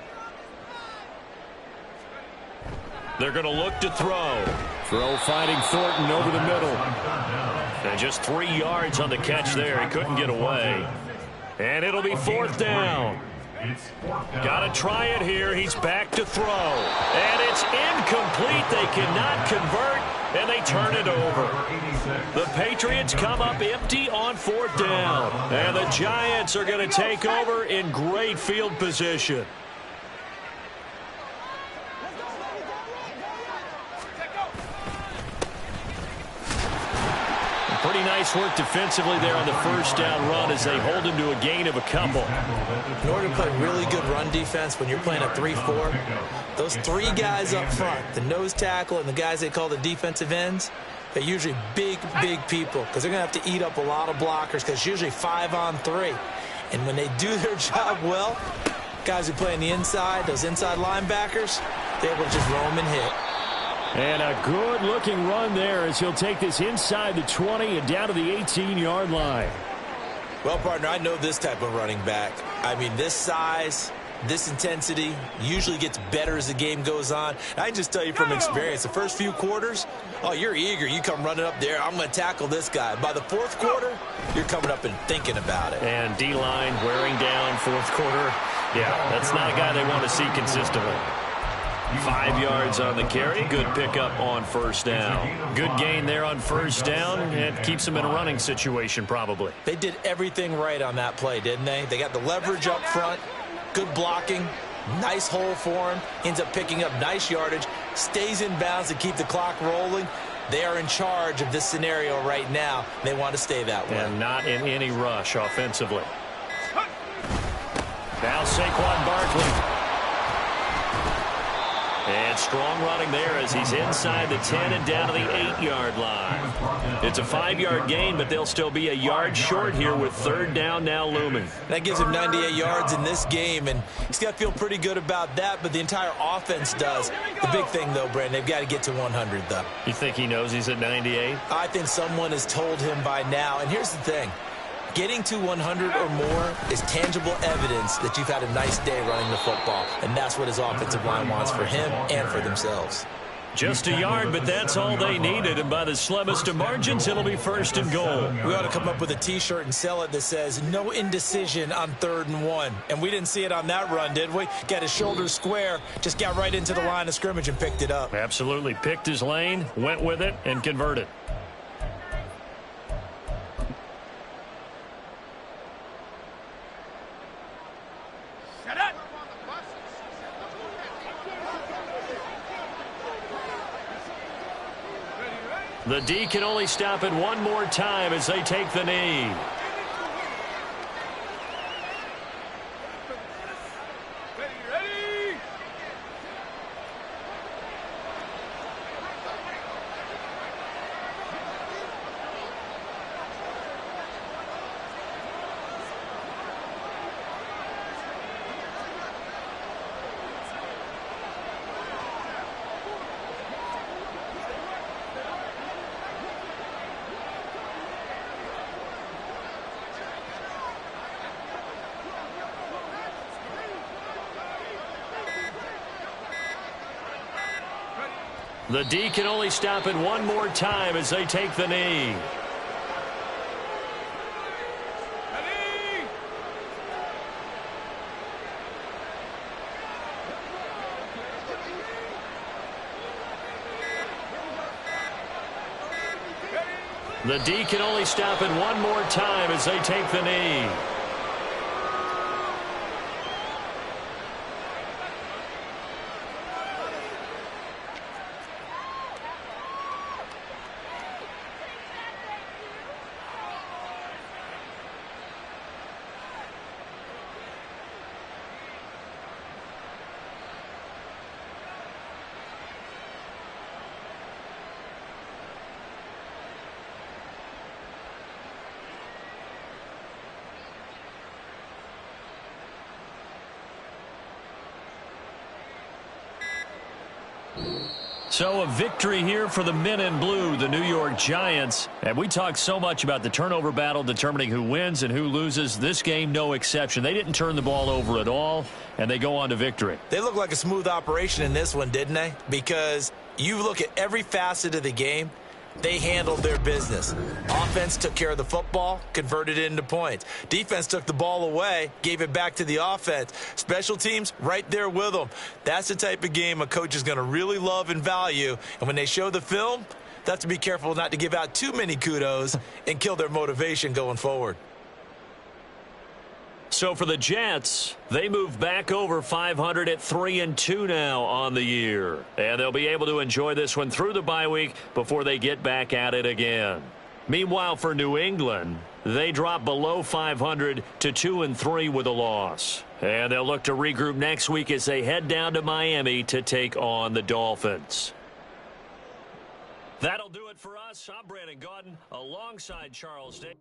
They're going to look to throw. Throw finding Thornton over the middle. And just 3 yards on the catch there. He couldn't get away. And it'll be 4th down. Got to try it here. He's back to throw. And it's incomplete. They cannot convert, and they turn it over. The Patriots come up empty on 4th down. And the Giants are going to take over in great field position. Pretty nice work defensively there on the 1st down run as they hold him to a gain of a couple. In order to play really good run defense when you're playing a 3-4, those 3 guys up front, the nose tackle and the guys they call the defensive ends, they're usually big, big people because they're going to have to eat up a lot of blockers because it's usually 5 on 3. And when they do their job well, guys who play on the inside, those inside linebackers, they're able to just roam and hit. And a good-looking run there as he'll take this inside the 20 and down to the 18-yard line. Well, partner, I know this type of running back. I mean, this size, this intensity usually gets better as the game goes on. I can just tell you from experience, the first few quarters, oh, you're eager. You come running up there, I'm going to tackle this guy. By the 4th quarter, you're coming up and thinking about it. And D-line wearing down 4th quarter. Yeah, that's not a guy they want to see consistently. 5 yards on the carry. Good pickup on 1st down. Good gain there on 1st down. It keeps them in a running situation probably. They did everything right on that play, didn't they? They got the leverage up front, good blocking, nice hole for him, ends up picking up nice yardage, stays in bounds to keep the clock rolling. They are in charge of this scenario right now. They want to stay that way. And not in any rush offensively. Now Saquon Barkley. And strong running there as he's inside the 10 and down to the 8-yard line. It's a 5-yard gain, but they'll still be a yard short here with 3rd down now looming. That gives him 98 yards in this game, and he's got to feel pretty good about that, but the entire offense does. The big thing, though, Brandon, they've got to get to 100, though. You think he knows he's at 98? I think someone has told him by now, and here's the thing. Getting to 100 or more is tangible evidence that you've had a nice day running the football, and that's what his offensive line wants for him and for themselves. Just a yard, but that's all they needed, and by the slimmest of margins, it'll be 1st and goal. We ought to come up with a T-shirt and sell it that says, no indecision on 3rd and 1. And we didn't see it on that run, did we? Got his shoulders square, just got right into the line of scrimmage and picked it up. Absolutely. Picked his lane, went with it, and converted. The D can only stop it one more time as they take the knee. The D can only stop it one more time as they take the knee. The D can only stop it one more time as they take the knee. So a victory here for the men in blue, the New York Giants. And we talked so much about the turnover battle determining who wins and who loses. This game, no exception. They didn't turn the ball over at all, and they go on to victory. They look like a smooth operation in this one, didn't they? Because you look at every facet of the game, they handled their business. Offense took care of the football, converted it into points. Defense took the ball away, gave it back to the offense. Special teams, right there with them. That's the type of game a coach is going to really love and value. And when they show the film, they have to be careful not to give out too many kudos and kill their motivation going forward. So for the Jets, they move back over 500 at 3-2 now on the year. And they'll be able to enjoy this one through the bye week before they get back at it again. Meanwhile, for New England, they drop below 500 to 2-3 with a loss. And they'll look to regroup next week as they head down to Miami to take on the Dolphins. That'll do it for us. I'm Brandon Gaudin alongside Charles Day.